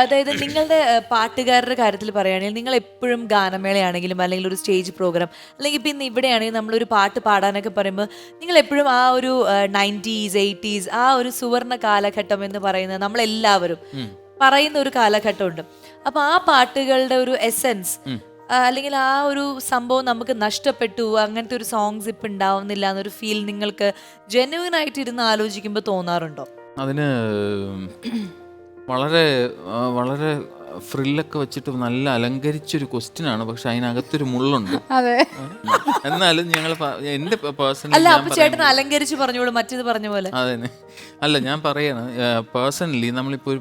അതായത് നിങ്ങളുടെ പാട്ടുകാരുടെ കാര്യത്തിൽ പറയുകയാണെങ്കിൽ നിങ്ങൾ എപ്പോഴും ഗാനമേളയാണെങ്കിലും അല്ലെങ്കിൽ ഒരു സ്റ്റേജ് പ്രോഗ്രാം അല്ലെങ്കിൽ പിന്നെ ഇവിടെയാണെങ്കിൽ നമ്മളൊരു പാട്ട് പാടാനൊക്കെ പറയുമ്പോൾ നിങ്ങൾ എപ്പോഴും ആ ഒരു 90s 80s ആ ഒരു സുവർണ കാലഘട്ടം എന്ന് പറയുന്നത് നമ്മളെല്ലാവരും പറയുന്ന ഒരു കാലഘട്ടമുണ്ട്. അപ്പൊ ആ പാട്ടുകളുടെ ഒരു എസെൻസ് അല്ലെങ്കിൽ ആ ഒരു സംഭവം നമുക്ക് നഷ്ടപ്പെട്ടു, അങ്ങനത്തെ ഒരു സോങ്സ് ഇപ്പൊ ഉണ്ടാവുന്നില്ല എന്നൊരു ഫീൽ നിങ്ങൾക്ക് ജെന്യുവൻ ആയിട്ട് ഇരുന്ന് ആലോചിക്കുമ്പോൾ തോന്നാറുണ്ടോ? അതിന് വളരെ വളരെ ഫ്രില്ലൊക്കെ വെച്ചിട്ട് നല്ല അലങ്കരിച്ചൊരു ക്വസ്റ്റ്യൻ ആണ്, പക്ഷെ അതിനകത്തൊരു മുള്ളുണ്ട്. എന്നാലും ഞങ്ങൾ എന്റെ അല്ല, അപ്പൊ ചേട്ടൻ അലങ്കരിച്ച് പറഞ്ഞോളൂ, മറ്റേത് പറഞ്ഞ പോലെ. അതെ, അല്ല ഞാൻ പറയണം, പേഴ്സണലി നമ്മളിപ്പോൾ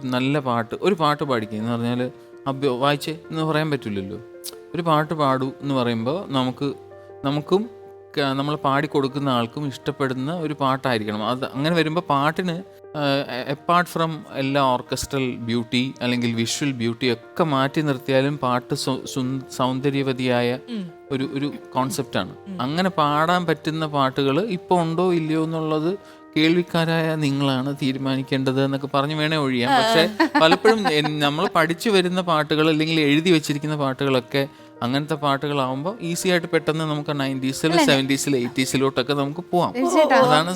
ഒരു പാട്ട് പാടിക്കുക എന്ന് പറഞ്ഞാൽ വായിച്ചേ എന്ന് പറയാൻ പറ്റില്ലല്ലോ. ഒരു പാട്ട് പാടൂ എന്ന് പറയുമ്പോൾ നമുക്കും നമ്മൾ പാടിക്കൊടുക്കുന്ന ആൾക്കും ഇഷ്ടപ്പെടുന്ന ഒരു പാട്ടായിരിക്കണം അത്. അങ്ങനെ വരുമ്പോൾ പാട്ടിന് എപ്പാർട്ട് ഫ്രം എല്ലാ ഓർക്കസ്ട്രൽ ബ്യൂട്ടി അല്ലെങ്കിൽ വിഷ്വൽ ബ്യൂട്ടി ഒക്കെ മാറ്റി നിർത്തിയാലും പാട്ട് സൗന്ദര്യവതിയായ ഒരു കോൺസെപ്റ്റാണ്. അങ്ങനെ പാടാൻ പറ്റുന്ന പാട്ടുകൾ ഇപ്പോൾ ഉണ്ടോ ഇല്ലയോ എന്നുള്ളത് കേൾവിക്കാരായ നിങ്ങളാണ് തീരുമാനിക്കേണ്ടത് എന്നൊക്കെ പറഞ്ഞു വേണേ ഒഴിയാം. പക്ഷെ പലപ്പോഴും നമ്മൾ പഠിച്ചു വരുന്ന പാട്ടുകൾ അല്ലെങ്കിൽ എഴുതി വെച്ചിരിക്കുന്ന പാട്ടുകളൊക്കെ അങ്ങനത്തെ പാട്ടുകളാവുമ്പോൾ ഈസി ആയിട്ട് പെട്ടെന്ന് നമുക്ക് 90s 70s 80s നമുക്ക് പോവാം. അതാണ്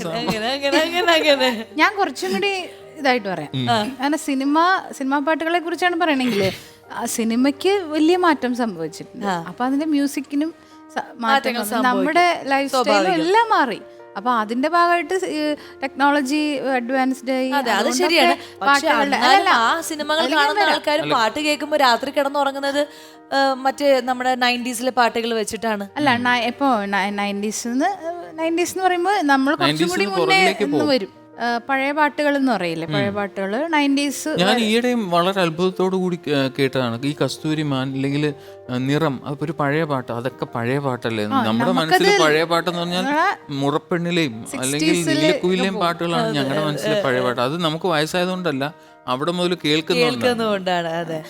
ഞാൻ കുറച്ചും കൂടി ഇതായിട്ട് പറയാം. കാരണം സിനിമാ പാട്ടുകളെ കുറിച്ചാണ് പറയണെങ്കിൽ സിനിമയ്ക്ക് വലിയ മാറ്റം സംഭവിച്ചിട്ടുണ്ട്. അപ്പൊ അതിന്റെ മ്യൂസിക്കിനും മാറ്റങ്ങൾ, നമ്മുടെ ലൈഫ് സ്റ്റൈലും എല്ലാം മാറി. അപ്പൊ അതിന്റെ ഭാഗമായിട്ട് ടെക്നോളജി അഡ്വാൻസ്ഡ് ആയി. അത് ശരിയാണ്. പക്ഷെ ആ സിനിമകൾ കാണുന്ന ആൾക്കാർ പാട്ട് കേൾക്കുമ്പോൾ രാത്രി കിടന്നുറങ്ങുന്നത് മറ്റേ നമ്മുടെ 90s പാട്ടുകൾ വെച്ചിട്ടാണ്. അല്ല, ഇപ്പൊ 90s എന്ന് പറയുമ്പോൾ നമ്മൾ കുറച്ചും കൂടി മുന്നേ വരും. പഴയ പാട്ടുകൾ എന്ന് പറയില്ലേ, പഴയ പാട്ടുകൾ 90s. ഞാൻ ഈയിടെ വളരെ അത്ഭുതത്തോടു കൂടി കേട്ടതാണ് ഈ കസ്തൂരിമാൻ അല്ലെങ്കിൽ നിറം. അതൊക്കെ ഒരു പഴയ പാട്ട്. അതൊക്കെ പഴയ പാട്ടല്ലേ? നമ്മുടെ മനസ്സിൽ പഴയ പാട്ടെന്ന് പറഞ്ഞാൽ മുറപ്പെണ്ണിലെയും അല്ലെങ്കിൽ നീലക്കുയിലെയും പാട്ടുകളാണ് ഞങ്ങളുടെ മനസ്സിലെ പഴയ പാട്ട്. അത് നമുക്ക് വയസ്സായതുകൊണ്ടല്ല, അവിടെ മുതൽ കേൾക്കുന്നതുകൊണ്ടാണ്. അതെ.